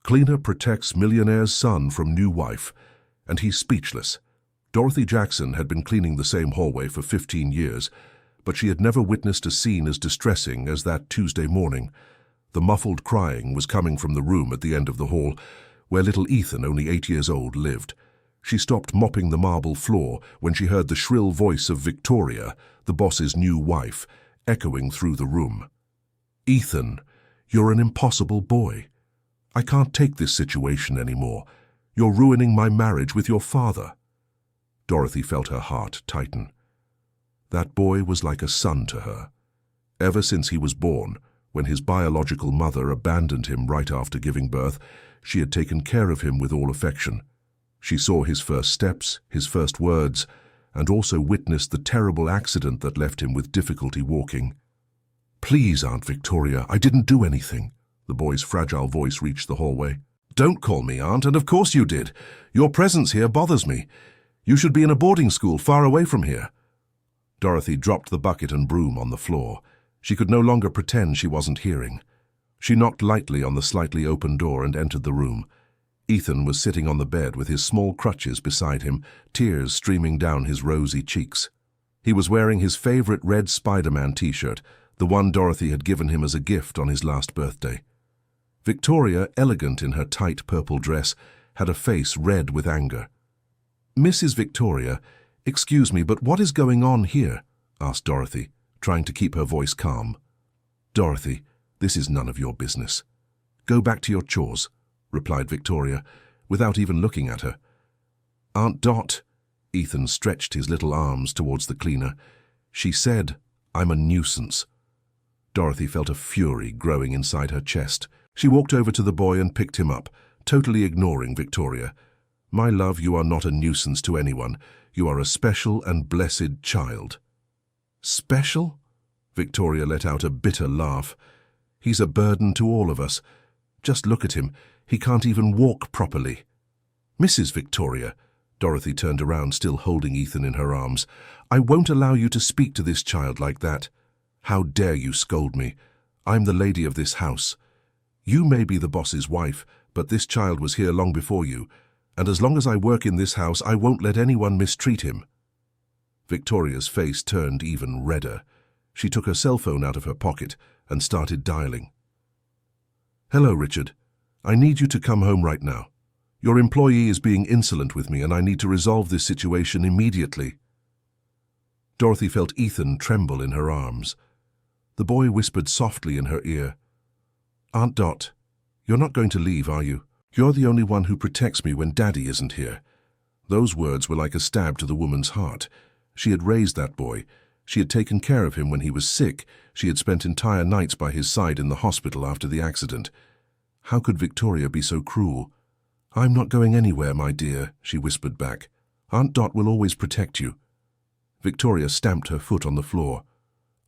Cleaner protects millionaire's son from new wife, and he's speechless. Dorothy Jackson had been cleaning the same hallway for 15 years, but she had never witnessed a scene as distressing as that Tuesday morning. The muffled crying was coming from the room at the end of the hall, where little Ethan, only 8 years old, lived. She stopped mopping the marble floor when she heard the shrill voice of Victoria, the boss's new wife, echoing through the room. "Ethan, you're an impossible boy. I can't take this situation anymore. You're ruining my marriage with your father." Dorothy felt her heart tighten. That boy was like a son to her. Ever since he was born, when his biological mother abandoned him right after giving birth, she had taken care of him with all affection. She saw his first steps, his first words, and also witnessed the terrible accident that left him with difficulty walking. "Please, Aunt Victoria, I didn't do anything." The boy's fragile voice reached the hallway. "Don't call me Aunt, and of course you did. Your presence here bothers me. You should be in a boarding school far away from here." Dorothy dropped the bucket and broom on the floor. She could no longer pretend she wasn't hearing. She knocked lightly on the slightly open door and entered the room. Ethan was sitting on the bed with his small crutches beside him, tears streaming down his rosy cheeks. He was wearing his favorite red Spider-Man t-shirt, the one Dorothy had given him as a gift on his last birthday. Victoria, elegant in her tight purple dress, had a face red with anger. "Mrs. Victoria, excuse me, but what is going on here?" asked Dorothy, trying to keep her voice calm. "Dorothy, this is none of your business. Go back to your chores," replied Victoria, without even looking at her. "Aunt Dot," Ethan stretched his little arms towards the cleaner. "She said, I'm a nuisance." Dorothy felt a fury growing inside her chest. She walked over to the boy and picked him up, totally ignoring Victoria. "My love, you are not a nuisance to anyone. You are a special and blessed child." "Special?" Victoria let out a bitter laugh. "He's a burden to all of us. Just look at him. He can't even walk properly." "Mrs. Victoria," Dorothy turned around, still holding Ethan in her arms, "I won't allow you to speak to this child like that. How dare you scold me? I'm the lady of this house. You may be the boss's wife, but this child was here long before you, and as long as I work in this house, I won't let anyone mistreat him." Victoria's face turned even redder. She took her cell phone out of her pocket and started dialing. "Hello, Richard. I need you to come home right now. Your employee is being insolent with me, and I need to resolve this situation immediately." Dorothy felt Ethan tremble in her arms. The boy whispered softly in her ear, "Aunt Dot, you're not going to leave, are you? You're the only one who protects me when Daddy isn't here." Those words were like a stab to the woman's heart. She had raised that boy. She had taken care of him when he was sick. She had spent entire nights by his side in the hospital after the accident. How could Victoria be so cruel? "I'm not going anywhere, my dear," she whispered back. "Aunt Dot will always protect you." Victoria stamped her foot on the floor.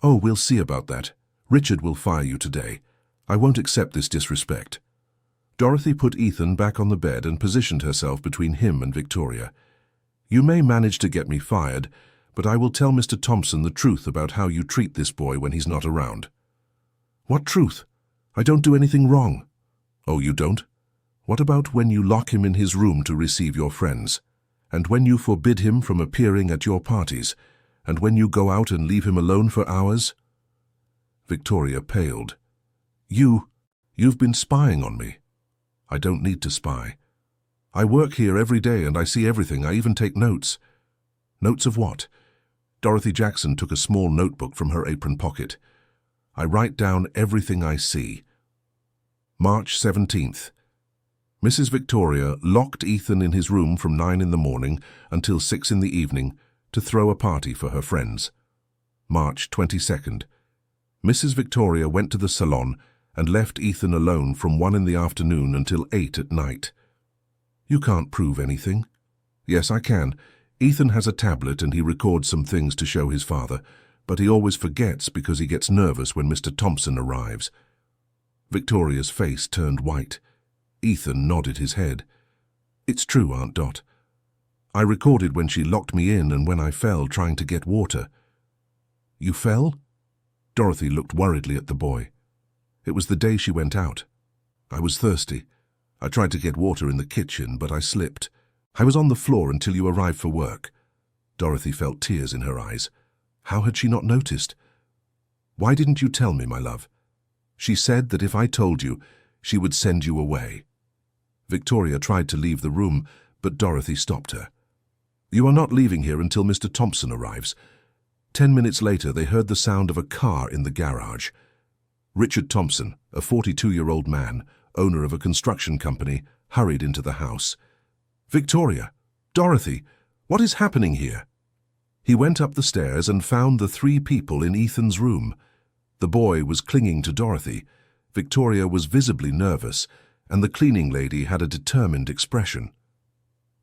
"Oh, we'll see about that. Richard will fire you today. I won't accept this disrespect." Dorothy put Ethan back on the bed and positioned herself between him and Victoria. "You may manage to get me fired, but I will tell Mr. Thompson the truth about how you treat this boy when he's not around." "What truth? I don't do anything wrong." "Oh, you don't? What about when you lock him in his room to receive your friends? And when you forbid him from appearing at your parties? And when you go out and leave him alone for hours?" Victoria paled. You've been spying on me." "I don't need to spy. I work here every day and I see everything. I even take notes." "Notes of what?" Dorothy Jackson took a small notebook from her apron pocket. "I write down everything I see. March 17th. Mrs. Victoria locked Ethan in his room from 9 in the morning until 6 in the evening to throw a party for her friends. March 22nd. Mrs. Victoria went to the salon and left Ethan alone from 1 in the afternoon until 8 at night. "You can't prove anything." "Yes, I can. Ethan has a tablet and he records some things to show his father, but he always forgets because he gets nervous when Mr. Thompson arrives." Victoria's face turned white. Ethan nodded his head. "It's true, Aunt Dot. I recorded when she locked me in and when I fell trying to get water." "You fell?" Dorothy looked worriedly at the boy. "It was the day she went out. I was thirsty. I tried to get water in the kitchen, but I slipped. I was on the floor until you arrived for work." Dorothy felt tears in her eyes. How had she not noticed? "Why didn't you tell me, my love?" "She said that if I told you, she would send you away." Victoria tried to leave the room, but Dorothy stopped her. "You are not leaving here until Mr. Thompson arrives." 10 minutes later, they heard the sound of a car in the garage. Richard Thompson, a 42-year-old man, owner of a construction company, hurried into the house. "Victoria! Dorothy! What is happening here?" He went up the stairs and found the 3 people in Ethan's room. The boy was clinging to Dorothy. Victoria was visibly nervous, and the cleaning lady had a determined expression.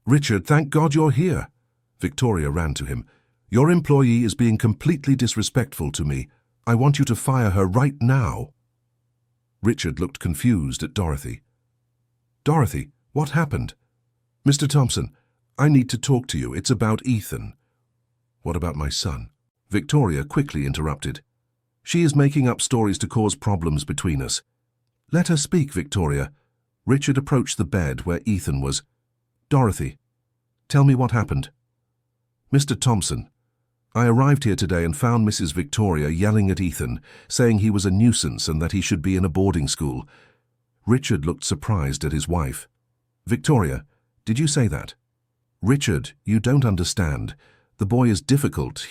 "Richard, thank God you're here." Victoria ran to him. "Your employee is being completely disrespectful to me. I want you to fire her right now." Richard looked confused at Dorothy. "Dorothy, what happened?" "Mr. Thompson, I need to talk to you. It's about Ethan." "What about my son?" Victoria quickly interrupted. "She is making up stories to cause problems between us." "Let her speak, Victoria." Richard approached the bed where Ethan was. "Dorothy, tell me what happened." "Mr. Thompson, I arrived here today and found Mrs. Victoria yelling at Ethan, saying he was a nuisance and that he should be in a boarding school." Richard looked surprised at his wife. "Victoria, did you say that?" "Richard, you don't understand. The boy is difficult.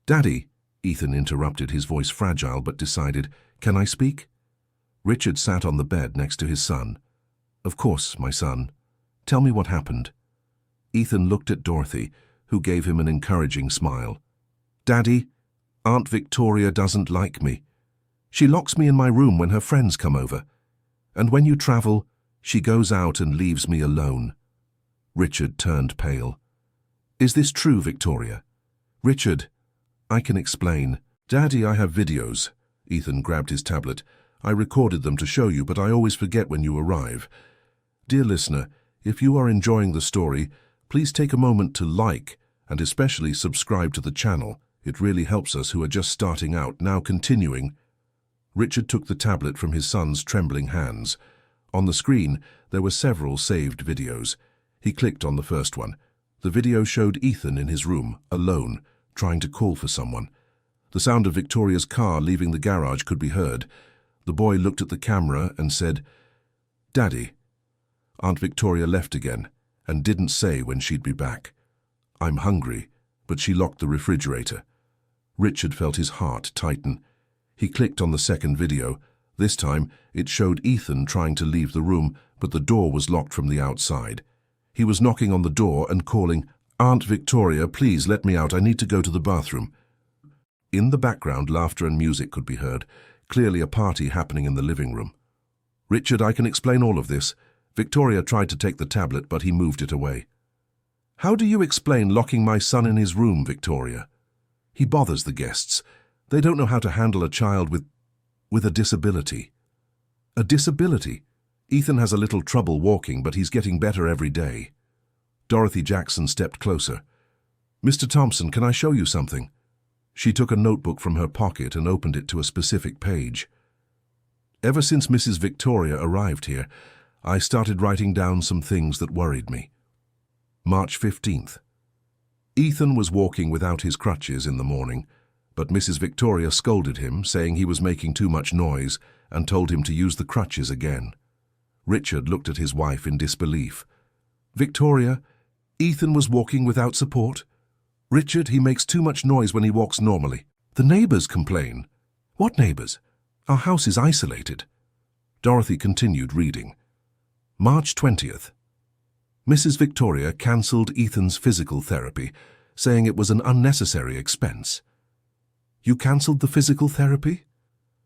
Daddy," Ethan interrupted, his voice fragile but decided. "Can I speak?" Richard sat on the bed next to his son. "Of course, my son. Tell me what happened." Ethan looked at Dorothy, who gave him an encouraging smile. "Daddy, Aunt Victoria doesn't like me. She locks me in my room when her friends come over. And when you travel, she goes out and leaves me alone." Richard turned pale. "Is this true, Victoria?" "Richard, I can explain." "Daddy, I have videos." Ethan grabbed his tablet. "I recorded them to show you, but I always forget when you arrive. Dear listener, if you are enjoying the story, please take a moment to like and especially subscribe to the channel. It really helps us who are just starting out. Now continuing." Richard took the tablet from his son's trembling hands. On the screen, there were several saved videos. He clicked on the first one. The video showed Ethan in his room, alone, trying to call for someone. The sound of Victoria's car leaving the garage could be heard. The boy looked at the camera and said, "Daddy." Aunt Victoria left again and didn't say when she'd be back. "I'm hungry," but she locked the refrigerator. Richard felt his heart tighten. He clicked on the second video. This time, it showed Ethan trying to leave the room, but the door was locked from the outside. He was knocking on the door and calling, "Aunt Victoria, please let me out. I need to go to the bathroom." In the background, laughter and music could be heard, clearly a party happening in the living room. "Richard, I can explain all of this." Victoria tried to take the tablet, but he moved it away. "How do you explain locking my son in his room, Victoria? He bothers the guests. They don't know how to handle a child with a disability." "A disability? Ethan has a little trouble walking, but he's getting better every day." Dorothy Jackson stepped closer. "Mr. Thompson, can I show you something?" She took a notebook from her pocket and opened it to a specific page. "Ever since Mrs. Victoria arrived here, I started writing down some things that worried me." March 15th. Ethan was walking without his crutches in the morning, but Mrs. Victoria scolded him, saying he was making too much noise, and told him to use the crutches again. Richard looked at his wife in disbelief. "Victoria, Ethan was walking without support?" "Richard, he makes too much noise when he walks normally. The neighbors complain." "What neighbors? Our house is isolated." Dorothy continued reading. March 20th. Mrs. Victoria cancelled Ethan's physical therapy, saying it was an unnecessary expense. "You cancelled the physical therapy?"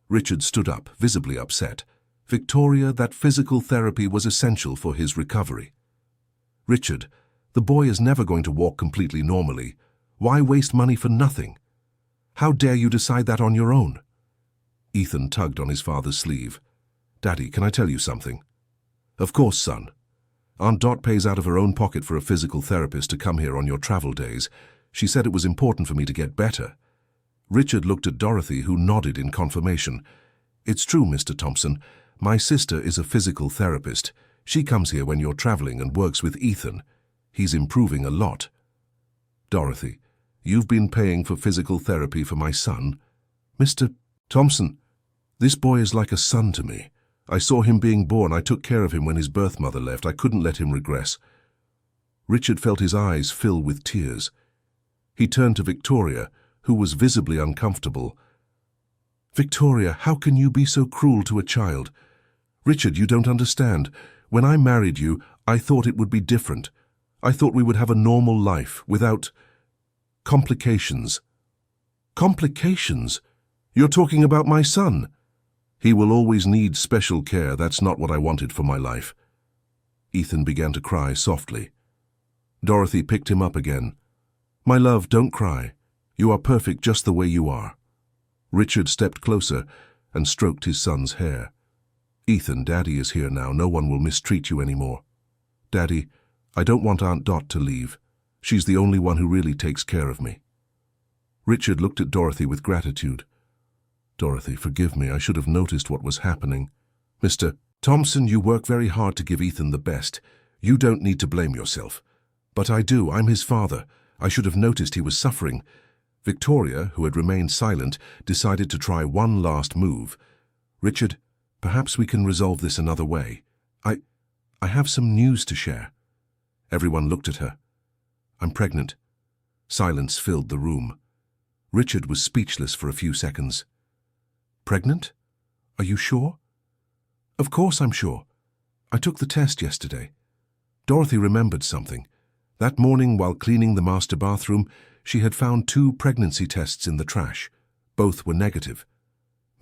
Richard stood up, visibly upset. "Victoria, that physical therapy was essential for his recovery." "Richard, the boy is never going to walk completely normally. Why waste money for nothing? How dare you decide that on your own?" Ethan tugged on his father's sleeve. "Daddy, can I tell you something?" "Of course, son. Aunt Dot pays out of her own pocket for a physical therapist to come here on your travel days. She said it was important for me to get better." Richard looked at Dorothy, who nodded in confirmation. "It's true, Mr. Thompson. My sister is a physical therapist. She comes here when you're traveling and works with Ethan. He's improving a lot. Dorothy, you've been paying for physical therapy for my son? Mr. Thompson, this boy is like a son to me. I saw him being born. I took care of him when his birth mother left. I couldn't let him regress. Richard felt his eyes fill with tears. He turned to Victoria, who was visibly uncomfortable. Victoria, how can you be so cruel to a child? Richard, you don't understand. When I married you, I thought it would be different. I thought we would have a normal life without complications. Complications? You're talking about my son. He will always need special care. That's not what I wanted for my life. Ethan began to cry softly. Dorothy picked him up again. My love, don't cry. You are perfect just the way you are. Richard stepped closer and stroked his son's hair. Ethan, Daddy is here now. No one will mistreat you anymore. Daddy, I don't want Aunt Dot to leave. She's the only one who really takes care of me. Richard looked at Dorothy with gratitude. Dorothy, forgive me. I should have noticed what was happening. Mr. Thompson, you work very hard to give Ethan the best. You don't need to blame yourself. But I do. I'm his father. I should have noticed he was suffering. Victoria, who had remained silent, decided to try one last move. Richard, perhaps we can resolve this another way. I have some news to share. Everyone looked at her. I'm pregnant. Silence filled the room. Richard was speechless for a few seconds. Pregnant? Are you sure? Of course I'm sure. I took the test yesterday. Dorothy remembered something. That morning, while cleaning the master bathroom, she had found 2 pregnancy tests in the trash. Both were negative.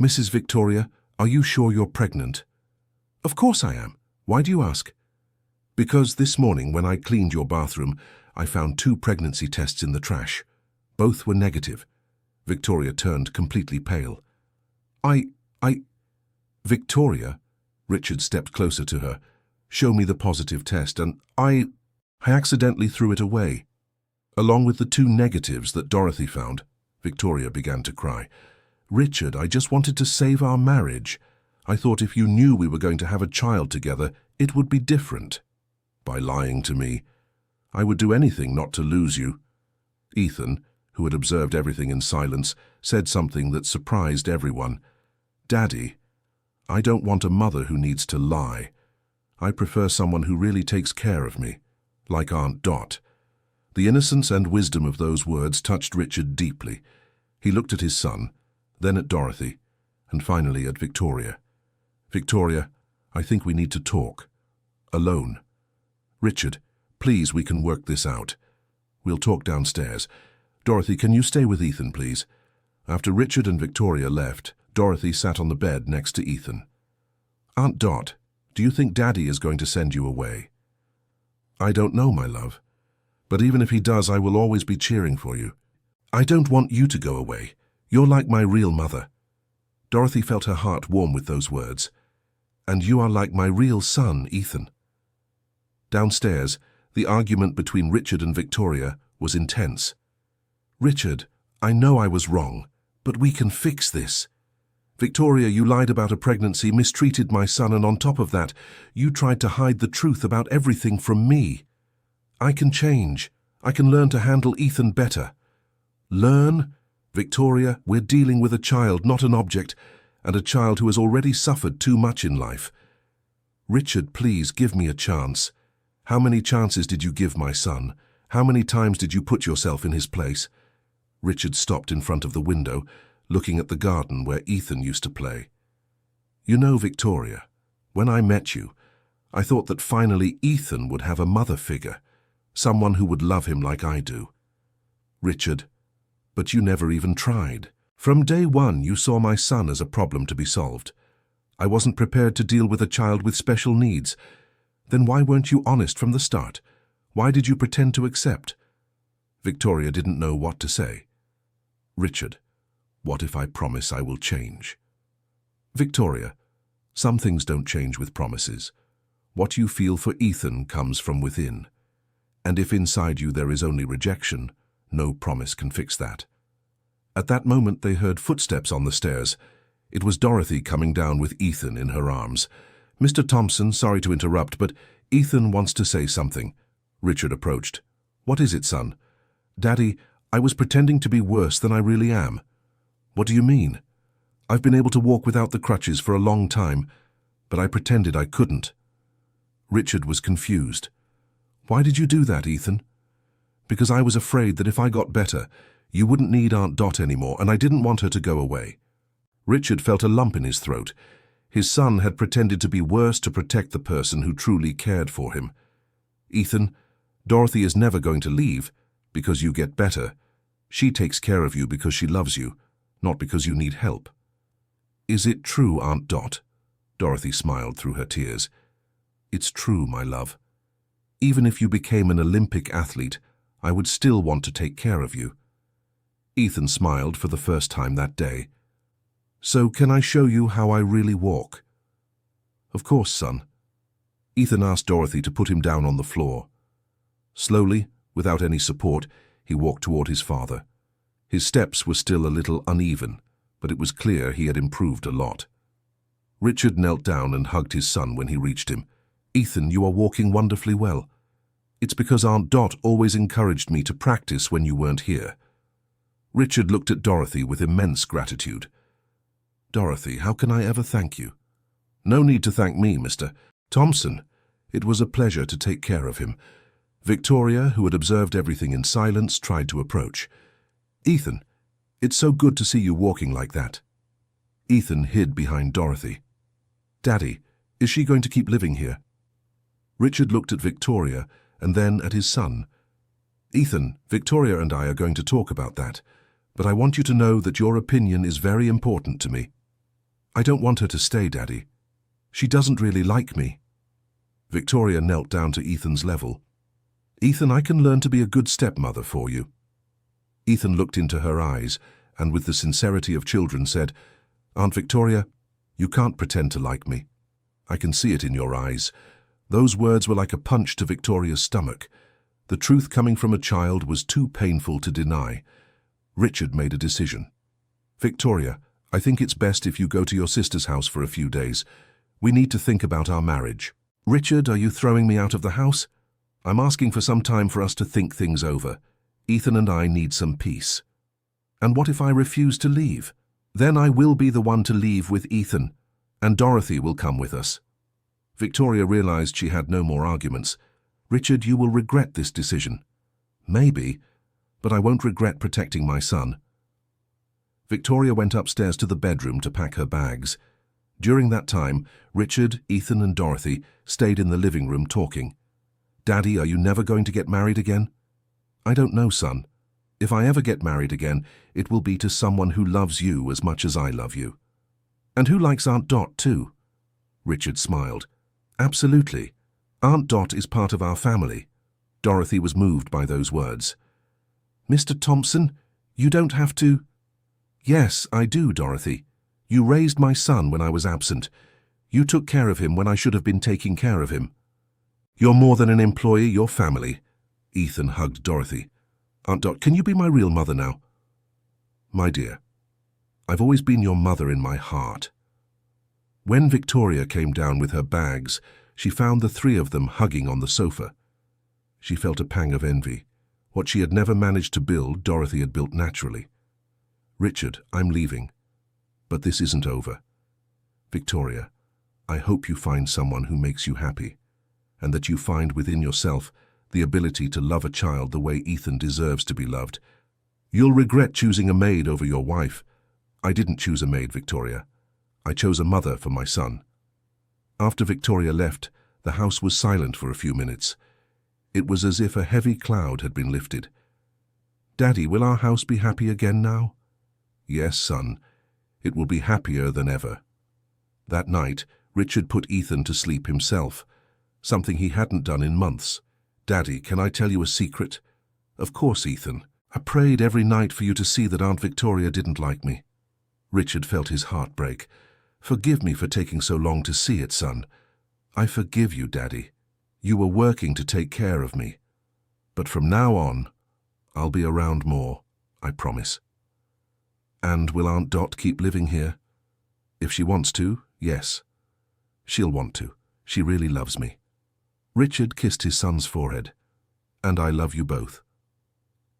Mrs. Victoria, are you sure you're pregnant? Of course I am. Why do you ask? Because this morning, when I cleaned your bathroom, I found 2 pregnancy tests in the trash. Both were negative. Victoria turned completely pale. Victoria, Richard stepped closer to her. Show me the positive test, and I accidentally threw it away. Along with the 2 negatives that Dorothy found. Victoria began to cry. Richard, I just wanted to save our marriage. I thought if you knew we were going to have a child together, it would be different. By lying to me, I would do anything not to lose you. Ethan, who had observed everything in silence, said something that surprised everyone. Daddy, I don't want a mother who needs to lie. I prefer someone who really takes care of me, like Aunt Dot. The innocence and wisdom of those words touched Richard deeply. He looked at his son, then at Dorothy, and finally at Victoria. Victoria, I think we need to talk. Alone. Richard, please, we can work this out. We'll talk downstairs. Dorothy, can you stay with Ethan, please? After Richard and Victoria left, Dorothy sat on the bed next to Ethan. Aunt Dot, do you think Daddy is going to send you away? I don't know, my love. But even if he does, I will always be cheering for you. I don't want you to go away. You're like my real mother. Dorothy felt her heart warm with those words. And you are like my real son, Ethan. Downstairs, the argument between Richard and Victoria was intense. Richard, I know I was wrong, but we can fix this. Victoria, you lied about a pregnancy, mistreated my son, and on top of that, you tried to hide the truth about everything from me. I can change. I can learn to handle Ethan better. Learn? Victoria, we're dealing with a child, not an object, and a child who has already suffered too much in life. Richard, please give me a chance. How many chances did you give my son? How many times did you put yourself in his place? Richard stopped in front of the window, looking at the garden where Ethan used to play. You know, Victoria, when I met you, I thought that finally Ethan would have a mother figure, someone who would love him like I do. Richard, but you never even tried. From day one, you saw my son as a problem to be solved. I wasn't prepared to deal with a child with special needs. Then why weren't you honest from the start? Why did you pretend to accept? Victoria didn't know what to say. Richard, what if I promise I will change? Victoria, some things don't change with promises. What you feel for Ethan comes from within. And if inside you there is only rejection, no promise can fix that. At that moment they heard footsteps on the stairs. It was Dorothy coming down with Ethan in her arms. Mr. Thompson, sorry to interrupt, but Ethan wants to say something. Richard approached. What is it, son? Daddy, I was pretending to be worse than I really am. What do you mean? I've been able to walk without the crutches for a long time, but I pretended I couldn't. Richard was confused. Why did you do that, Ethan? Because I was afraid that if I got better, you wouldn't need Aunt Dot anymore, and I didn't want her to go away. Richard felt a lump in his throat. His son had pretended to be worse to protect the person who truly cared for him. Ethan, Dorothy is never going to leave because you get better. She takes care of you because she loves you, not because you need help. Is it true, Aunt Dot? Dorothy smiled through her tears. It's true, my love. Even if you became an Olympic athlete, I would still want to take care of you. Ethan smiled for the first time that day. So can I show you how I really walk? Of course, son. Ethan asked Dorothy to put him down on the floor. Slowly, without any support, he walked toward his father. His steps were still a little uneven, but it was clear he had improved a lot. Richard knelt down and hugged his son when he reached him. Ethan, you are walking wonderfully well. It's because Aunt Dot always encouraged me to practice when you weren't here. Richard looked at Dorothy with immense gratitude. Dorothy, how can I ever thank you? No need to thank me, Mr. Thompson. It was a pleasure to take care of him. Victoria, who had observed everything in silence, tried to approach. Ethan, it's so good to see you walking like that. Ethan hid behind Dorothy. Daddy, is she going to keep living here? Richard looked at Victoria and then at his son. Ethan, Victoria and I are going to talk about that, but I want you to know that your opinion is very important to me. I don't want her to stay, Daddy. She doesn't really like me. Victoria knelt down to Ethan's level. Ethan, I can learn to be a good stepmother for you. Ethan looked into her eyes and with the sincerity of children said, Aunt Victoria, you can't pretend to like me. I can see it in your eyes. Those words were like a punch to Victoria's stomach. The truth coming from a child was too painful to deny. Richard made a decision. Victoria, I think it's best if you go to your sister's house for a few days. We need to think about our marriage. Richard, are you throwing me out of the house? I'm asking for some time for us to think things over. Ethan and I need some peace. And what if I refuse to leave? Then I will be the one to leave with Ethan, and Dorothy will come with us. Victoria realized she had no more arguments. Richard, you will regret this decision. Maybe, but I won't regret protecting my son. Victoria went upstairs to the bedroom to pack her bags. During that time, Richard, Ethan and Dorothy stayed in the living room talking. Daddy, are you never going to get married again? I don't know, son. If I ever get married again, it will be to someone who loves you as much as I love you. And who likes Aunt Dot too? Richard smiled. Absolutely. Aunt Dot is part of our family. Dorothy was moved by those words. Mr. Thompson, you don't have to... Yes, I do, Dorothy. You raised my son when I was absent. You took care of him when I should have been taking care of him. You're more than an employee, you're family. Ethan hugged Dorothy. Aunt Dot, can you be my real mother now? My dear, I've always been your mother in my heart. When Victoria came down with her bags, she found the three of them hugging on the sofa. She felt a pang of envy. What she had never managed to build, Dorothy had built naturally. Richard, I'm leaving. But this isn't over. Victoria, I hope you find someone who makes you happy, and that you find within yourself the ability to love a child the way Ethan deserves to be loved. You'll regret choosing a maid over your wife. I didn't choose a maid, Victoria. I chose a mother for my son. After Victoria left, the house was silent for a few minutes. It was as if a heavy cloud had been lifted. Daddy, will our house be happy again now? Yes, son. It will be happier than ever. That night, Richard put Ethan to sleep himself, something he hadn't done in months. Daddy, can I tell you a secret? Of course, Ethan. I prayed every night for you to see that Aunt Victoria didn't like me. Richard felt his heart break. Forgive me for taking so long to see it, son. I forgive you, Daddy. You were working to take care of me. But from now on, I'll be around more, I promise. And will Aunt Dot keep living here? If she wants to, yes. She'll want to. She really loves me." Richard kissed his son's forehead. "And I love you both."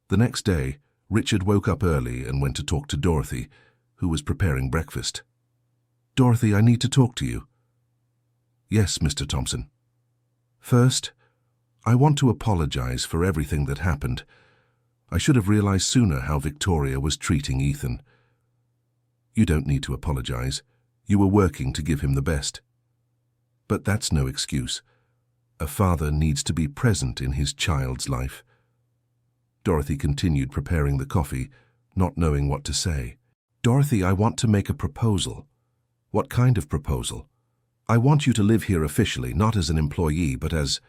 The next day, Richard woke up early and went to talk to Dorothy, who was preparing breakfast. "Dorothy, I need to talk to you." "Yes, Mr. Thompson." "First, I want to apologize for everything that happened. I should have realized sooner how Victoria was treating Ethan." "You don't need to apologize. You were working to give him the best." "But that's no excuse. A father needs to be present in his child's life." Dorothy continued preparing the coffee, not knowing what to say. "Dorothy, I want to make a proposal." "What kind of proposal?" "I want you to live here officially, not as an employee, but as,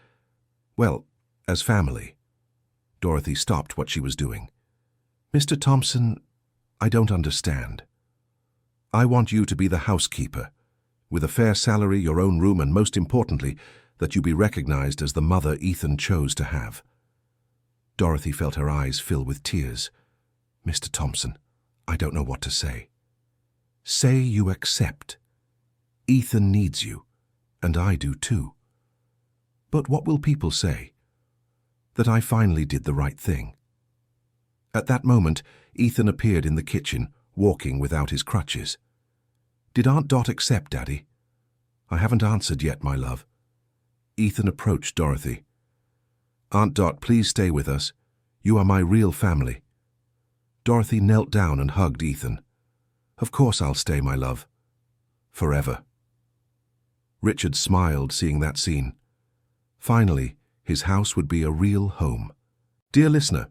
well, as family." Dorothy stopped what she was doing. "Mr. Thompson, I don't understand." "I want you to be the housekeeper, with a fair salary, your own room, and most importantly, that you be recognized as the mother Ethan chose to have." Dorothy felt her eyes fill with tears. "Mr. Thompson, I don't know what to say." "Say you accept. Ethan needs you, and I do too." "But what will people say?" "That I finally did the right thing." At that moment, Ethan appeared in the kitchen, walking without his crutches. "Did Aunt Dot accept, Daddy?" "I haven't answered yet, my love." Ethan approached Dorothy. "Aunt Dot, please stay with us. You are my real family." Dorothy knelt down and hugged Ethan. "Of course I'll stay, my love. Forever." Richard smiled seeing that scene. Finally, his house would be a real home. Dear listener,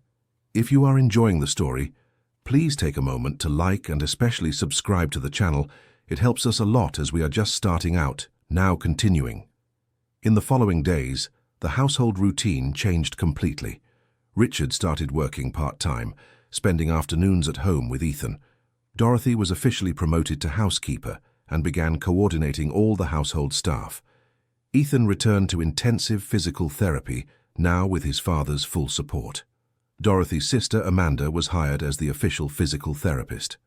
if you are enjoying the story, please take a moment to like and especially subscribe to the channel. It helps us a lot as we are just starting out, now continuing. In the following days, the household routine changed completely. Richard started working part-time, spending afternoons at home with Ethan. Dorothy was officially promoted to housekeeper and began coordinating all the household staff. Ethan returned to intensive physical therapy, now with his father's full support. Dorothy's sister, Amanda, was hired as the official physical therapist.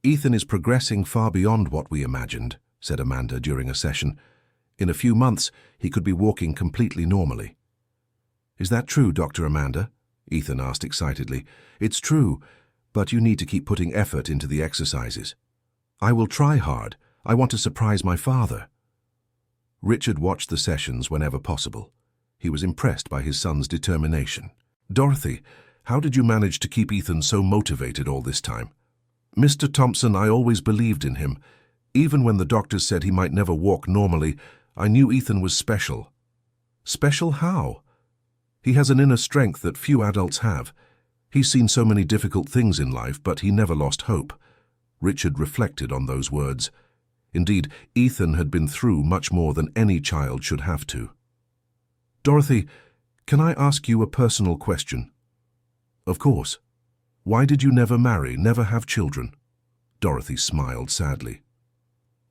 "Ethan is progressing far beyond what we imagined," said Amanda during a session. "In a few months, he could be walking completely normally." "Is that true, Dr. Amanda?" Ethan asked excitedly. "It's true, but you need to keep putting effort into the exercises." "I will try hard. I want to surprise my father." Richard watched the sessions whenever possible. He was impressed by his son's determination. "Dorothy, how did you manage to keep Ethan so motivated all this time?" "Mr. Thompson, I always believed in him. Even when the doctors said he might never walk normally, I knew Ethan was special." "Special how?" "He has an inner strength that few adults have. He's seen so many difficult things in life, but he never lost hope." Richard reflected on those words. Indeed, Ethan had been through much more than any child should have to. "Dorothy, can I ask you a personal question?" "Of course. Why did you never marry, never have children?" Dorothy smiled sadly.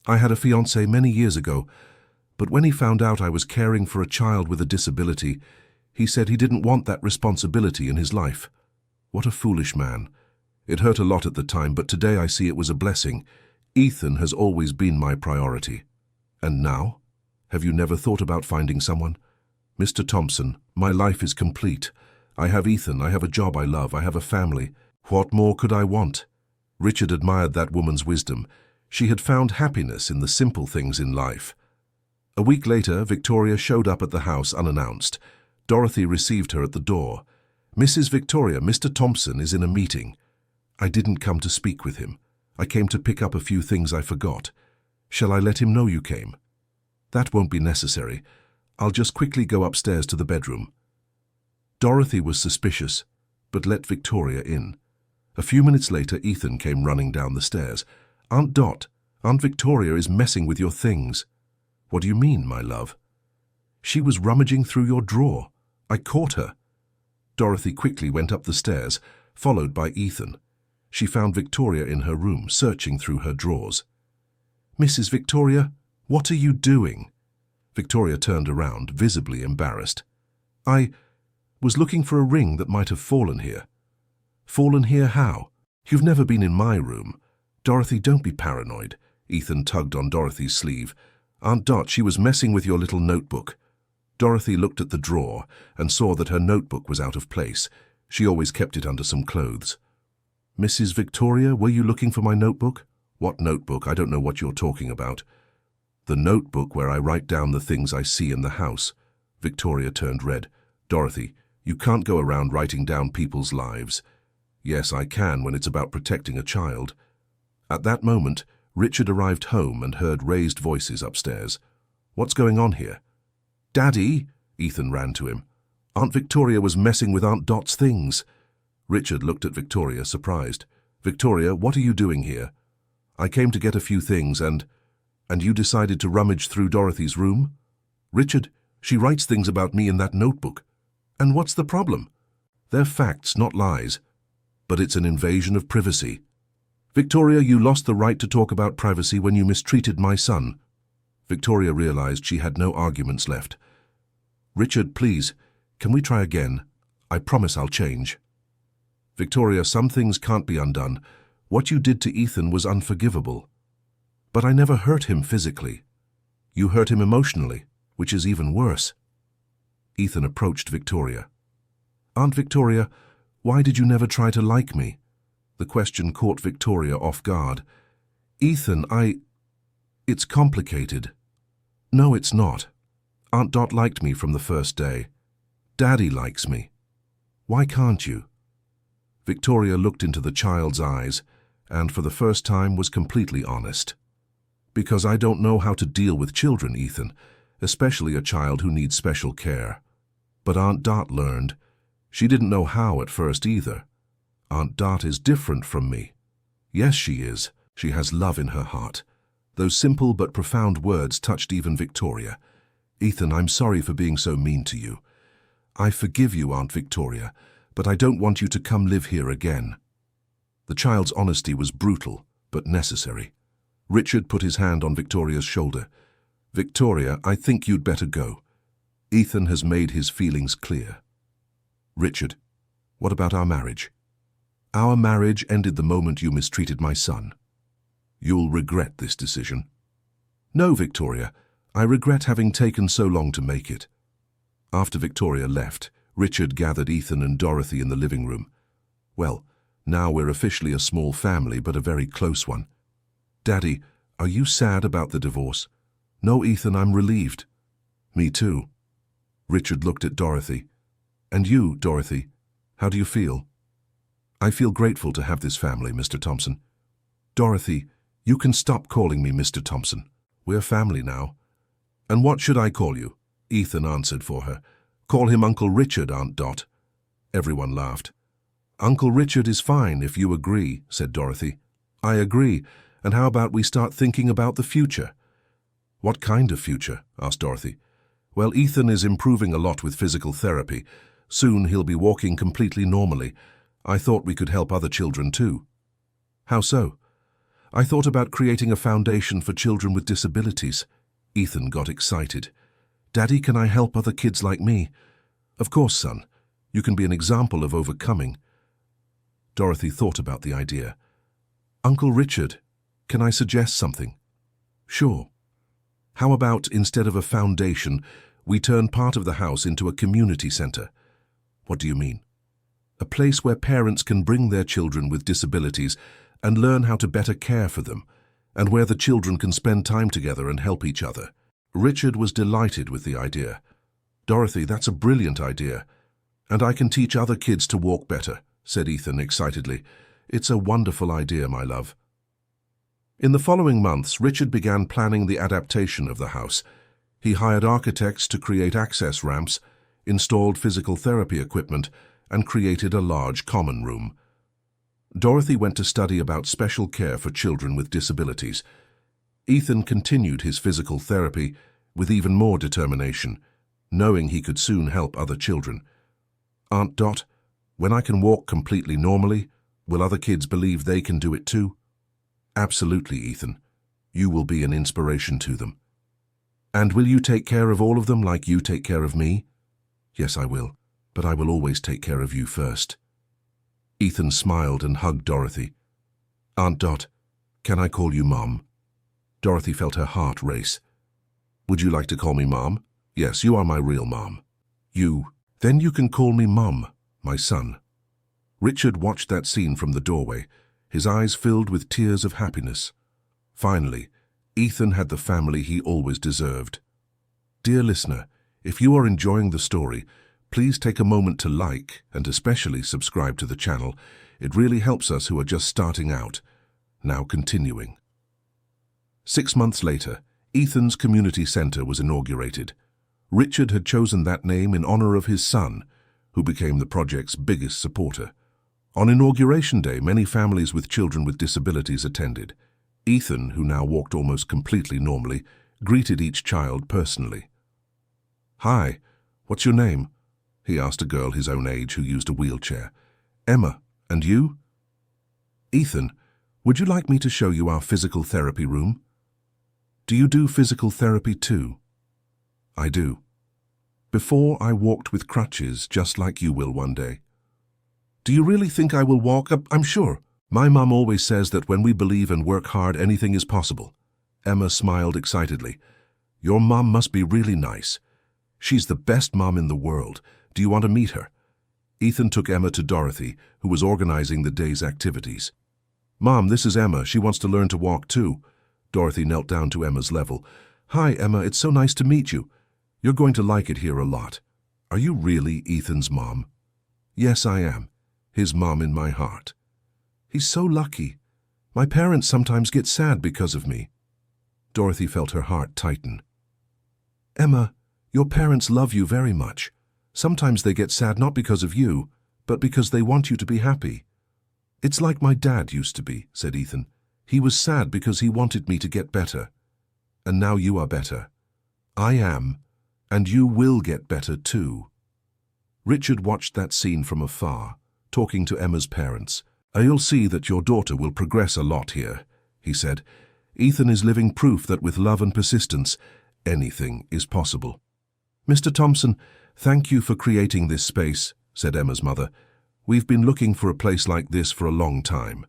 "I had a fiancé many years ago, but when he found out I was caring for a child with a disability, he said he didn't want that responsibility in his life. What a foolish man. It hurt a lot at the time, but today I see it was a blessing. Ethan has always been my priority." "And now? Have you never thought about finding someone?" "Mr. Thompson, my life is complete. I have Ethan, I have a job I love, I have a family. What more could I want?" Richard admired that woman's wisdom. She had found happiness in the simple things in life. A week later, Victoria showed up at the house unannounced. Dorothy received her at the door. "Mrs. Victoria, Mr. Thompson is in a meeting." "I didn't come to speak with him. I came to pick up a few things I forgot. Shall I let him know you came?" "That won't be necessary. I'll just quickly go upstairs to the bedroom." Dorothy was suspicious, but let Victoria in. A few minutes later, Ethan came running down the stairs. "Aunt Dot, Aunt Victoria is messing with your things." "What do you mean, my love?" "She was rummaging through your drawer. I caught her." Dorothy quickly went up the stairs, followed by Ethan. She found Victoria in her room, searching through her drawers. "Mrs. Victoria, what are you doing?" Victoria turned around, visibly embarrassed. "I was looking for a ring that might have fallen here." "Fallen here how? You've never been in my room." "Dorothy, don't be paranoid." Ethan tugged on Dorothy's sleeve. Aunt Dot, she was messing with your little notebook. Dorothy looked at the drawer and saw that her notebook was out of place. She always kept it under some clothes. Mrs. Victoria, were you looking for my notebook? What notebook? I don't know what you're talking about. The notebook where I write down the things I see in the house. Victoria turned red. Dorothy, you can't go around writing down people's lives. Yes, I can when it's about protecting a child. At that moment, Richard arrived home and heard raised voices upstairs. What's going on here? Daddy! Ethan ran to him. Aunt Victoria was messing with Aunt Dot's things. Richard looked at Victoria, surprised. Victoria, what are you doing here? I came to get a few things and you decided to rummage through Dorothy's room? Richard, she writes things about me in that notebook. And what's the problem? They're facts, not lies. But it's an invasion of privacy. Victoria, you lost the right to talk about privacy when you mistreated my son. Victoria realized she had no arguments left. Richard, please, can we try again? I promise I'll change. Victoria, some things can't be undone. What you did to Ethan was unforgivable. But I never hurt him physically. You hurt him emotionally, which is even worse. Ethan approached Victoria. Aunt Victoria, why did you never try to like me? The question caught Victoria off guard. Ethan, It's complicated. No, it's not. Aunt Dot liked me from the first day. Daddy likes me. Why can't you? Victoria looked into the child's eyes and for the first time was completely honest. Because I don't know how to deal with children, Ethan, especially a child who needs special care. But Aunt Dot learned. She didn't know how at first either. Aunt Dot is different from me. Yes, she is. She has love in her heart. Those simple but profound words touched even Victoria. Ethan, I'm sorry for being so mean to you. I forgive you, Aunt Victoria, but I don't want you to come live here again. The child's honesty was brutal, but necessary. Richard put his hand on Victoria's shoulder. Victoria, I think you'd better go. Ethan has made his feelings clear. Richard, what about our marriage? Our marriage ended the moment you mistreated my son. You'll regret this decision. No, Victoria, I regret having taken so long to make it. After Victoria left, Richard gathered Ethan and Dorothy in the living room. Well, now we're officially a small family, but a very close one. Daddy, are you sad about the divorce? No, Ethan, I'm relieved. Me too. Richard looked at Dorothy. And you, Dorothy, how do you feel? I feel grateful to have this family, Mr. Thompson. Dorothy, you can stop calling me Mr. Thompson. We're family now. And what should I call you? Ethan answered for her. Call him Uncle Richard, Aunt Dot. Everyone laughed. Uncle Richard is fine if you agree, said Dorothy. I agree. And how about we start thinking about the future? What kind of future? Asked Dorothy. Well, Ethan is improving a lot with physical therapy. Soon he'll be walking completely normally. I thought we could help other children too. How so? I thought about creating a foundation for children with disabilities. Ethan got excited. Daddy, can I help other kids like me? Of course, son. You can be an example of overcoming. Dorothy thought about the idea. Uncle Richard, can I suggest something? Sure. How about, instead of a foundation, we turn part of the house into a community center? What do you mean? A place where parents can bring their children with disabilities and learn how to better care for them, and where the children can spend time together and help each other. Richard was delighted with the idea. Dorothy, that's a brilliant idea. And I can teach other kids to walk better, said Ethan excitedly. It's a wonderful idea, my love. In the following months, Richard began planning the adaptation of the house. He hired architects to create access ramps, installed physical therapy equipment, and created a large common room. Dorothy went to study about special care for children with disabilities. Ethan continued his physical therapy with even more determination, knowing he could soon help other children. Aunt Dot, when I can walk completely normally, will other kids believe they can do it too? Absolutely, Ethan. You will be an inspiration to them. And will you take care of all of them like you take care of me? Yes, I will, but I will always take care of you first. Ethan smiled and hugged Dorothy. Aunt Dot, can I call you Mom? Dorothy felt her heart race. Would you like to call me Mom? Yes, you are my real mom. Then you can call me Mom, my son. Richard watched that scene from the doorway, his eyes filled with tears of happiness. Finally, Ethan had the family he always deserved. Dear listener, if you are enjoying the story, please take a moment to like and especially subscribe to the channel. It really helps us who are just starting out. Now continuing. 6 months later, Ethan's community center was inaugurated. Richard had chosen that name in honor of his son, who became the project's biggest supporter. On Inauguration Day, many families with children with disabilities attended. Ethan, who now walked almost completely normally, greeted each child personally. "Hi, what's your name?" he asked a girl his own age who used a wheelchair. "Emma, and you?" "Ethan, would you like me to show you our physical therapy room?" "Do you do physical therapy too?" "I do. Before I walked with crutches, just like you will one day." "Do you really think I will walk up? I'm sure. My mom always says that when we believe and work hard, anything is possible." Emma smiled excitedly. "Your mom must be really nice. She's the best mom in the world. Do you want to meet her?" Ethan took Emma to Dorothy, who was organizing the day's activities. "Mom, this is Emma. She wants to learn to walk too." Dorothy knelt down to Emma's level. "Hi, Emma. It's so nice to meet you. You're going to like it here a lot." "Are you really Ethan's mom?" "Yes, I am. His mom in my heart." "He's so lucky. My parents sometimes get sad because of me." Dorothy felt her heart tighten. "Emma, your parents love you very much. Sometimes they get sad not because of you, but because they want you to be happy." "It's like my dad used to be," said Ethan. "He was sad because he wanted me to get better. And now you are better." "I am, and you will get better too." Richard watched that scene from afar, talking to Emma's parents. "You'll see that your daughter will progress a lot here," he said. "Ethan is living proof that with love and persistence, anything is possible." "Mr. Thompson, thank you for creating this space," said Emma's mother. "We've been looking for a place like this for a long time.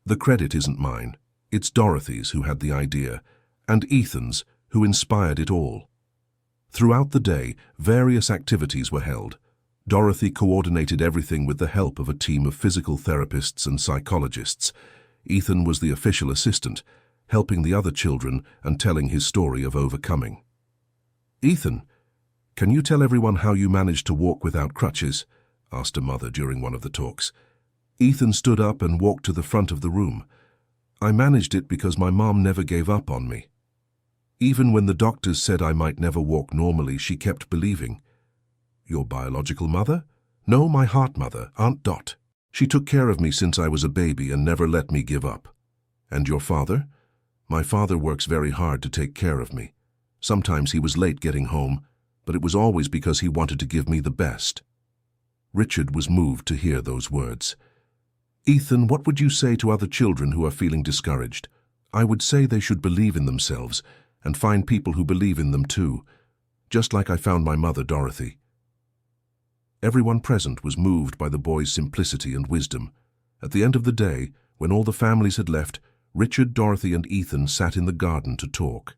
The credit isn't mine. It's Dorothy's who had the idea, and Ethan's who inspired it all." Throughout the day, various activities were held. Dorothy coordinated everything with the help of a team of physical therapists and psychologists. Ethan was the official assistant, helping the other children and telling his story of overcoming. "Ethan, can you tell everyone how you managed to walk without crutches?" asked a mother during one of the talks. Ethan stood up and walked to the front of the room. "I managed it because my mom never gave up on me. Even when the doctors said I might never walk normally, she kept believing." "Your biological mother?" "No, my heart mother, Aunt Dot. She took care of me since I was a baby and never let me give up." "And your father?" "My father works very hard to take care of me. Sometimes he was late getting home, but it was always because he wanted to give me the best." Richard was moved to hear those words. "Ethan, what would you say to other children who are feeling discouraged?" "I would say they should believe in themselves and find people who believe in them too, just like I found my mother, Dorothy." Everyone present was moved by the boy's simplicity and wisdom. At the end of the day, when all the families had left, Richard, Dorothy, and Ethan sat in the garden to talk.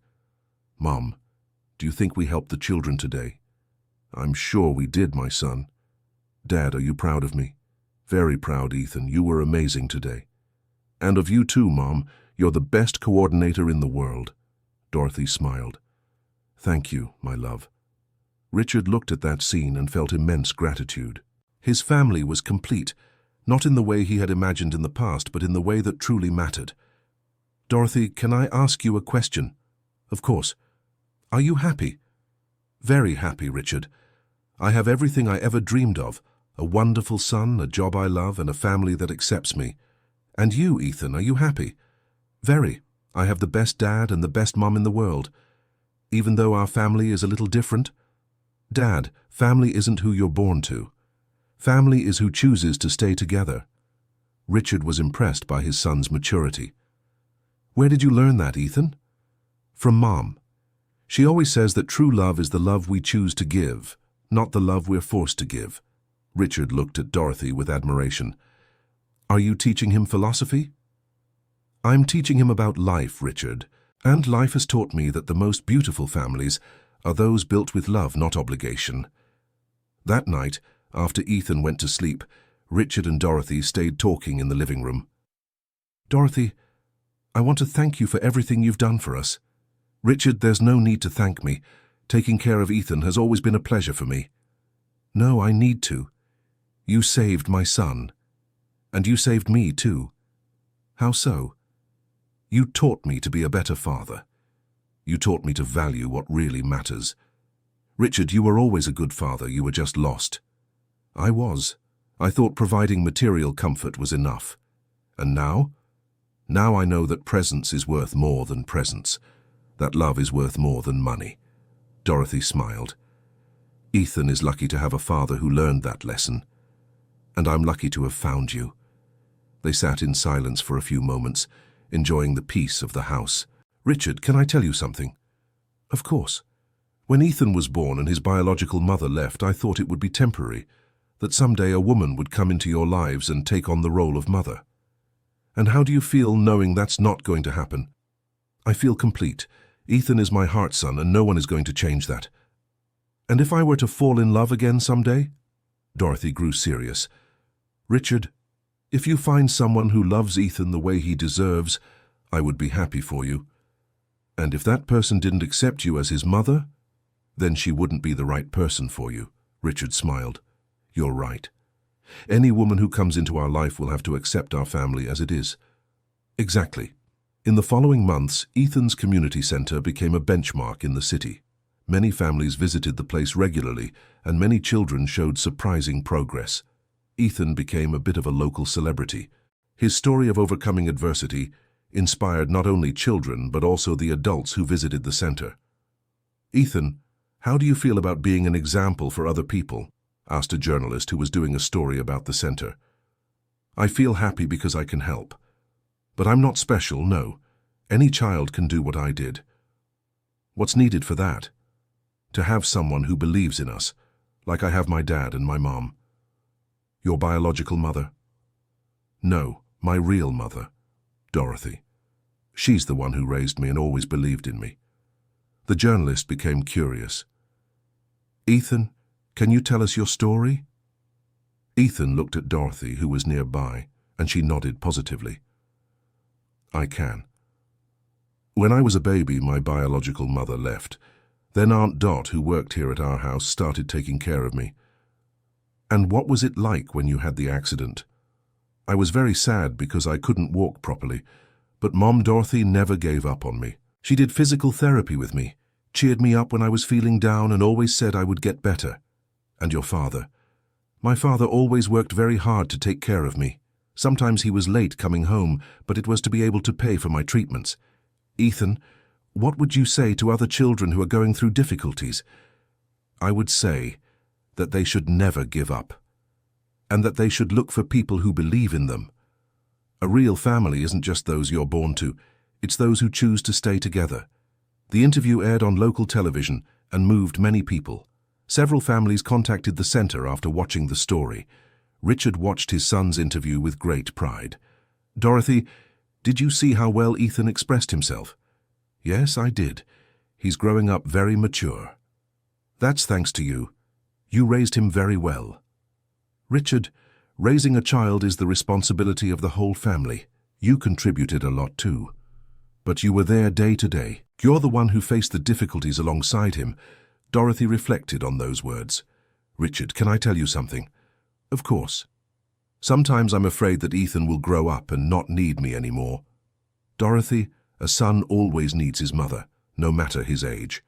"Mom, do you think we helped the children today?" "I'm sure we did, my son." "Dad, are you proud of me?" "Very proud, Ethan. You were amazing today." "And of you too, Mom. You're the best coordinator in the world." Dorothy smiled. "Thank you, my love." Richard looked at that scene and felt immense gratitude. His family was complete, not in the way he had imagined in the past, but in the way that truly mattered. "Dorothy, can I ask you a question?" "Of course." "Are you happy?" "Very happy, Richard. I have everything I ever dreamed of, a wonderful son, a job I love, and a family that accepts me. And you, Ethan, are you happy?" "Very. I have the best dad and the best mom in the world. Even though our family is a little different." "Dad, family isn't who you're born to. Family is who chooses to stay together." Richard was impressed by his son's maturity. "Where did you learn that, Ethan?" "From Mom. She always says that true love is the love we choose to give, not the love we're forced to give." Richard looked at Dorothy with admiration. "Are you teaching him philosophy?" "I'm teaching him about life, Richard. And life has taught me that the most beautiful families are those built with love, not obligation. That night, after Ethan went to sleep, Richard and Dorothy stayed talking in the living room. "Dorothy, I want to thank you for everything you've done for us." "Richard, there's no need to thank me. Taking care of Ethan has always been a pleasure for me." "No, I need to. You saved my son. And you saved me too." "How so?" "You taught me to be a better father. You taught me to value what really matters. Richard, you were always a good father, you were just lost." "I was. I thought providing material comfort was enough. And now? Now I know that presence is worth more than presents. That love is worth more than money." Dorothy smiled. "Ethan is lucky to have a father who learned that lesson. And I'm lucky to have found you." They sat in silence for a few moments, enjoying the peace of the house. "Richard, can I tell you something?" "Of course." "When Ethan was born and his biological mother left, I thought it would be temporary, that someday a woman would come into your lives and take on the role of mother. And how do you feel knowing that's not going to happen?" "I feel complete. Ethan is my heart son, and no one is going to change that." "And if I were to fall in love again someday?" Dorothy grew serious. "Richard, if you find someone who loves Ethan the way he deserves, I would be happy for you. And if that person didn't accept you as his mother, then she wouldn't be the right person for you." Richard smiled. "You're right. Any woman who comes into our life will have to accept our family as it is." "Exactly." In the following months, Ethan's community center became a benchmark in the city. Many families visited the place regularly, and many children showed surprising progress. Ethan became a bit of a local celebrity. His story of overcoming adversity inspired not only children but also the adults who visited the center. "Ethan, how do you feel about being an example for other people?" asked a journalist who was doing a story about the center. "I feel happy because I can help. But I'm not special, no. Any child can do what I did. What's needed for that? To have someone who believes in us, like I have my dad and my mom." "Your biological mother?" "No, my real mother, Dorothy. She's the one who raised me and always believed in me." The journalist became curious. "Ethan, can you tell us your story?" Ethan looked at Dorothy, who was nearby, and she nodded positively. "I can. When I was a baby, my biological mother left. Then Aunt Dot, who worked here at our house, started taking care of me." "And what was it like when you had the accident?" "I was very sad because I couldn't walk properly, but Mom Dorothy never gave up on me. She did physical therapy with me, cheered me up when I was feeling down, and always said I would get better." "And your father?" "My father always worked very hard to take care of me. Sometimes he was late coming home, but it was to be able to pay for my treatments." "Ethan, what would you say to other children who are going through difficulties?" "I would say that they should never give up, and that they should look for people who believe in them. A real family isn't just those you're born to, it's those who choose to stay together." The interview aired on local television and moved many people. Several families contacted the center after watching the story. Richard watched his son's interview with great pride. "Dorothy, did you see how well Ethan expressed himself?" "Yes, I did. He's growing up very mature." "That's thanks to you. You raised him very well." "Richard, raising a child is the responsibility of the whole family. You contributed a lot too. But you were there day to day. You're the one who faced the difficulties alongside him." Dorothy reflected on those words. "Richard, can I tell you something?" "Of course." "Sometimes I'm afraid that Ethan will grow up and not need me anymore." "Dorothy, a son always needs his mother, no matter his age."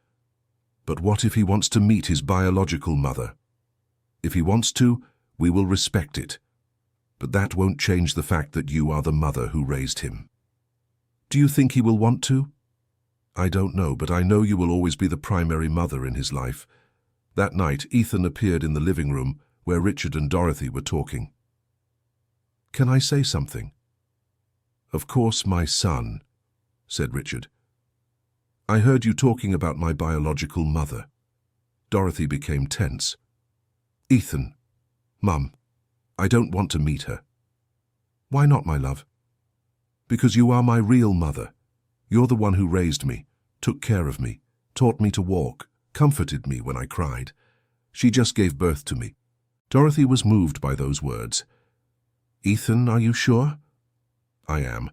"But what if he wants to meet his biological mother?" "If he wants to, we will respect it. But that won't change the fact that you are the mother who raised him." "Do you think he will want to?" "I don't know, but I know you will always be the primary mother in his life." That night, Ethan appeared in the living room where Richard and Dorothy were talking. "Can I say something?" "Of course, my son," said Richard. "I heard you talking about my biological mother." Dorothy became tense. "Ethan, Mum, I don't want to meet her." "Why not, my love?" "Because you are my real mother. You're the one who raised me, took care of me, taught me to walk, comforted me when I cried. She just gave birth to me." Dorothy was moved by those words. "Ethan, are you sure?" "I am.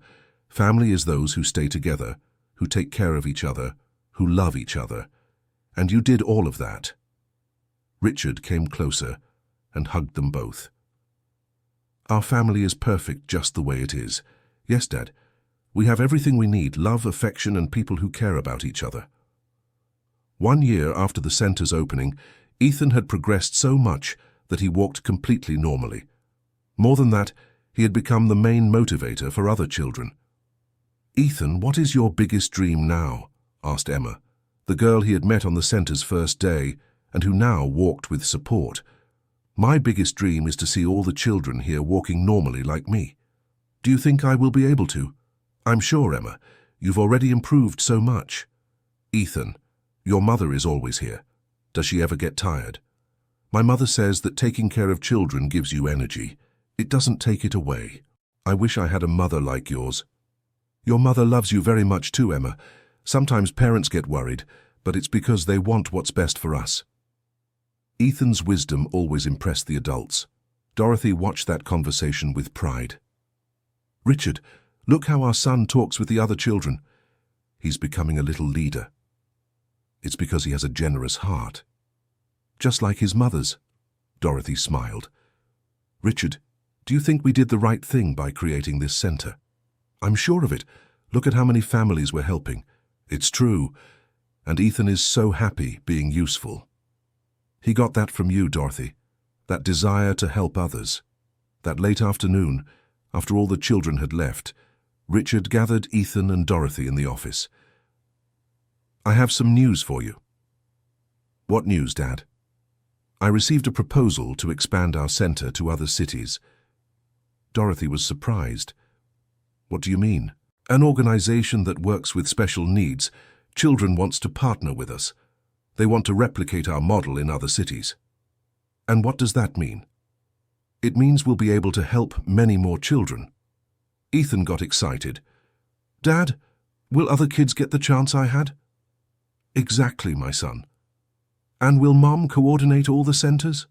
Family is those who stay together, who take care of each other, who love each other. And you did all of that." Richard came closer and hugged them both. "Our family is perfect just the way it is. Yes, Dad. We have everything we need, love, affection, and people who care about each other." 1 year after the center's opening, Ethan had progressed so much that he walked completely normally. More than that, he had become the main motivator for other children. "Ethan, what is your biggest dream now?" asked Emma, the girl he had met on the center's first day and who now walked with support. "My biggest dream is to see all the children here walking normally like me." "Do you think I will be able to?" "I'm sure, Emma. You've already improved so much." "Ethan, your mother is always here. Does she ever get tired?" "My mother says that taking care of children gives you energy. It doesn't take it away. I wish I had a mother like yours." "Your mother loves you very much too, Emma. Sometimes parents get worried, but it's because they want what's best for us." Ethan's wisdom always impressed the adults. Dorothy watched that conversation with pride. "Richard, look how our son talks with the other children. He's becoming a little leader. It's because he has a generous heart. Just like his mother's." Dorothy smiled. "Richard, do you think we did the right thing by creating this center?" "I'm sure of it. Look at how many families we're helping." "It's true. And Ethan is so happy being useful." "He got that from you, Dorothy. That desire to help others." That late afternoon, after all the children had left, Richard gathered Ethan and Dorothy in the office. "I have some news for you." "What news, Dad?" "I received a proposal to expand our center to other cities." Dorothy was surprised. "What do you mean?" "An organization that works with special needs. Children wants to partner with us. They want to replicate our model in other cities." "And what does that mean?" "It means we'll be able to help many more children." Ethan got excited. "Dad, will other kids get the chance I had?" "Exactly, my son." "And will Mom coordinate all the centers?"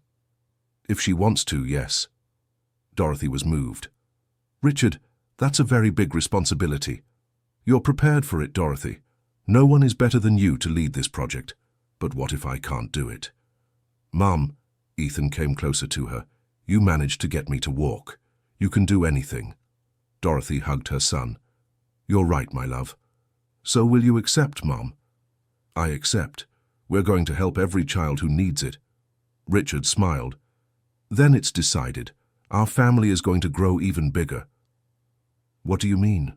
"If she wants to, yes." Dorothy was moved. "Richard, that's a very big responsibility." "You're prepared for it, Dorothy. No one is better than you to lead this project. But what if I can't do it?" "Mom," Ethan came closer to her, "you managed to get me to walk. You can do anything." Dorothy hugged her son. "You're right, my love." "So will you accept, Mom?" "I accept. We're going to help every child who needs it." Richard smiled. "Then it's decided. Our family is going to grow even bigger." "What do you mean?"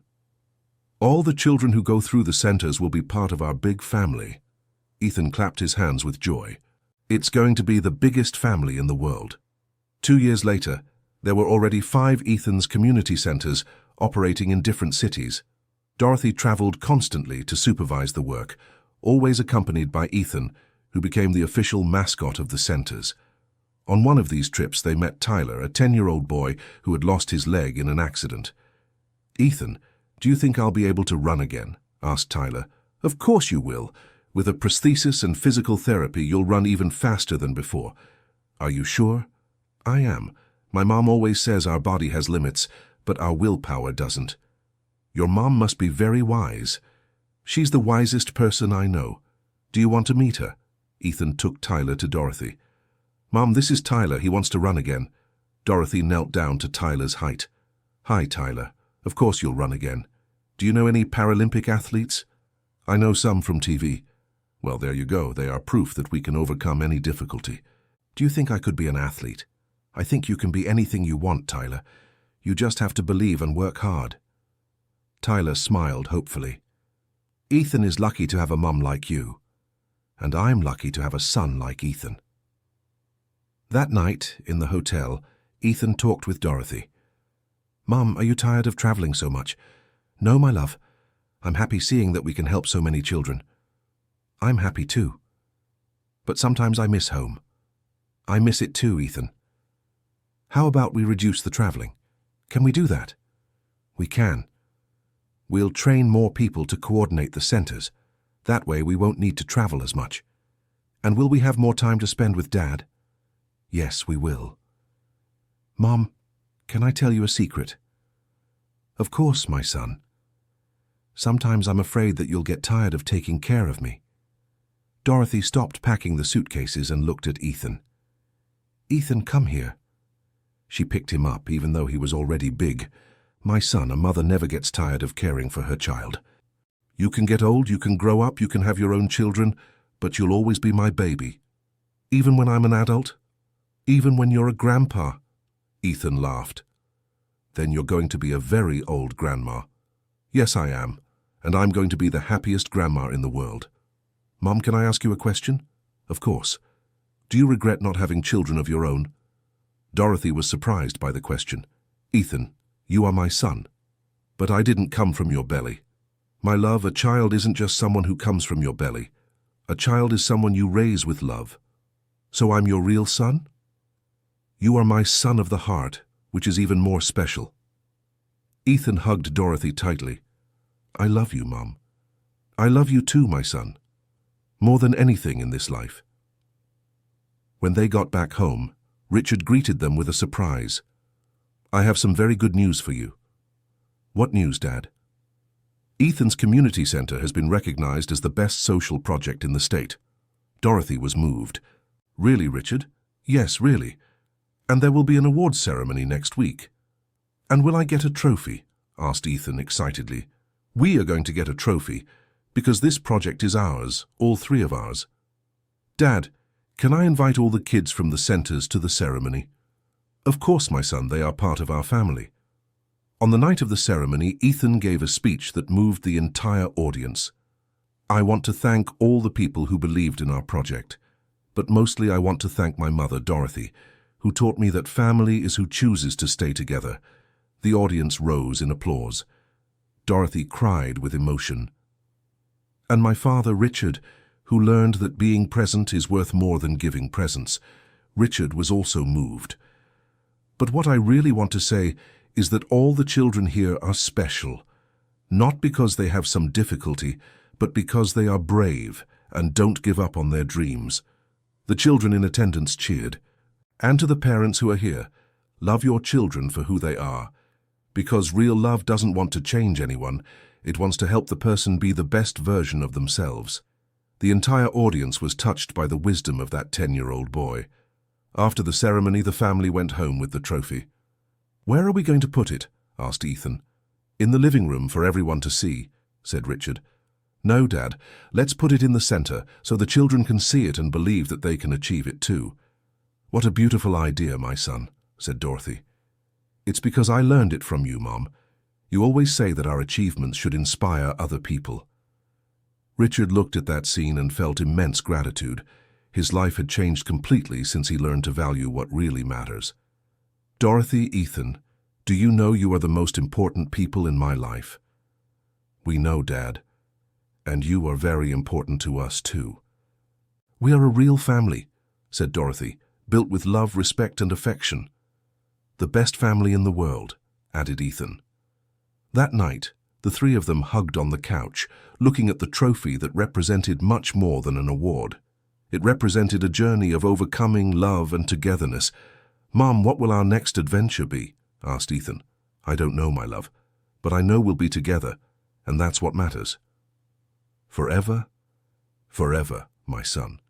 "All the children who go through the centers will be part of our big family." Ethan clapped his hands with joy. "It's going to be the biggest family in the world." 2 years later, there were already 5 Ethan's community centers operating in different cities. Dorothy traveled constantly to supervise the work, always accompanied by Ethan, who became the official mascot of the centers. On one of these trips, they met Tyler, a 10-year-old boy who had lost his leg in an accident. "Ethan, do you think I'll be able to run again?" asked Tyler. "Of course you will. With a prosthesis and physical therapy, you'll run even faster than before." "Are you sure?" "I am. My mom always says our body has limits, but our willpower doesn't." "Your mom must be very wise." "She's the wisest person I know. Do you want to meet her?" Ethan took Tyler to Dorothy. "Mom, this is Tyler. He wants to run again." Dorothy knelt down to Tyler's height. "Hi, Tyler. Of course you'll run again. Do you know any Paralympic athletes?" "I know some from TV." "Well, there you go. They are proof that we can overcome any difficulty." "Do you think I could be an athlete?" "I think you can be anything you want, Tyler. You just have to believe and work hard." Tyler smiled hopefully. "Ethan is lucky to have a mum like you. And I'm lucky to have a son like Ethan." That night, in the hotel, Ethan talked with Dorothy. "Mum, are you tired of traveling so much?" "No, my love. I'm happy seeing that we can help so many children." "I'm happy too. But sometimes I miss home." "I miss it too, Ethan." "How about we reduce the traveling? Can we do that?" "We can. We'll train more people to coordinate the centers. That way we won't need to travel as much. And will we have more time to spend with Dad? Yes, we will. Mom, can I tell you a secret? Of course, my son. Sometimes I'm afraid that you'll get tired of taking care of me. Dorothy stopped packing the suitcases and looked at Ethan. Ethan, come here. She picked him up, even though he was already big. My son, a mother never gets tired of caring for her child. You can get old, you can grow up, you can have your own children, but you'll always be my baby. Even when I'm an adult? Even when you're a grandpa? Ethan laughed. Then you're going to be a very old grandma. Yes, I am, and I'm going to be the happiest grandma in the world. Mom, can I ask you a question? Of course. Do you regret not having children of your own? Dorothy was surprised by the question. Ethan, you are my son. But I didn't come from your belly. My love, a child isn't just someone who comes from your belly. A child is someone you raise with love. So I'm your real son? You are my son of the heart, which is even more special. Ethan hugged Dorothy tightly. I love you, Mom. I love you too, my son. More than anything in this life. When they got back home, Richard greeted them with a surprise. I have some very good news for you. What news, Dad? Ethan's community center has been recognized as the best social project in the state. Dorothy was moved. Really, Richard? Yes, really. And there will be an awards ceremony next week. And will I get a trophy? Asked Ethan excitedly. We are going to get a trophy, because this project is ours, all three of ours. Dad, can I invite all the kids from the centers to the ceremony? Of course, my son, they are part of our family. On the night of the ceremony, Ethan gave a speech that moved the entire audience. I want to thank all the people who believed in our project, but mostly I want to thank my mother, Dorothy, who taught me that family is who chooses to stay together. The audience rose in applause. Dorothy cried with emotion. And my father, Richard, who learned that being present is worth more than giving presents. Richard was also moved. But what I really want to say is that all the children here are special, not because they have some difficulty, but because they are brave and don't give up on their dreams. The children in attendance cheered. And to the parents who are here, love your children for who they are. Because real love doesn't want to change anyone, it wants to help the person be the best version of themselves. The entire audience was touched by the wisdom of that 10-year-old boy. After the ceremony, the family went home with the trophy. Where are we going to put it? Asked Ethan. In the living room for everyone to see, said Richard. No, Dad, let's put it in the center so the children can see it and believe that they can achieve it too. What a beautiful idea, my son, said Dorothy. It's because I learned it from you, Mom. You always say that our achievements should inspire other people. Richard looked at that scene and felt immense gratitude. His life had changed completely since he learned to value what really matters. Dorothy, Ethan, do you know you are the most important people in my life? We know, Dad. And you are very important to us, too. We are a real family, said Dorothy, built with love, respect, and affection. The best family in the world, added Ethan. That night, the three of them hugged on the couch, looking at the trophy that represented much more than an award. It represented a journey of overcoming love and togetherness. Mom, what will our next adventure be? Asked Ethan. I don't know, my love, but I know we'll be together, and that's what matters. Forever, forever, my son.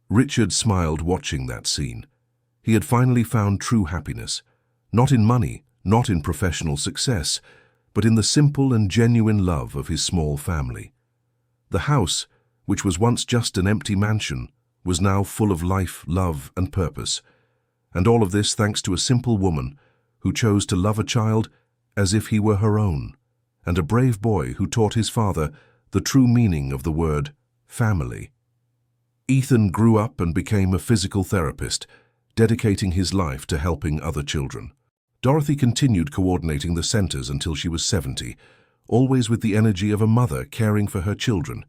Richard smiled watching that scene. He had finally found true happiness, not in money, not in professional success, but in the simple and genuine love of his small family. The house, which was once just an empty mansion, was now full of life, love, and purpose. And all of this thanks to a simple woman who chose to love a child as if he were her own, and a brave boy who taught his father the true meaning of the word family. Ethan grew up and became a physical therapist, dedicating his life to helping other children. Dorothy continued coordinating the centers until she was 70, always with the energy of a mother caring for her children.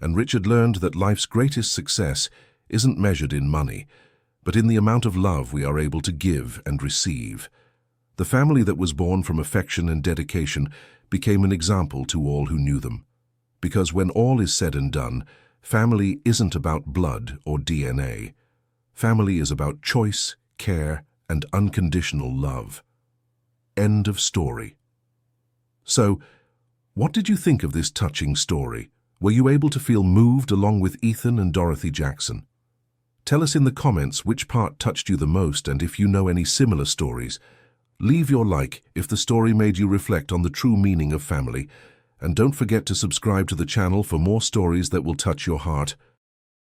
And Richard learned that life's greatest success isn't measured in money, but in the amount of love we are able to give and receive. The family that was born from affection and dedication became an example to all who knew them. Because when all is said and done, family isn't about blood or DNA. Family is about choice, care, and unconditional love. End of story. So, what did you think of this touching story? Were you able to feel moved along with Ethan and Dorothy Jackson? Tell us in the comments which part touched you the most, and if you know any similar stories. Leave your like if the story made you reflect on the true meaning of family, and don't forget to subscribe to the channel for more stories that will touch your heart.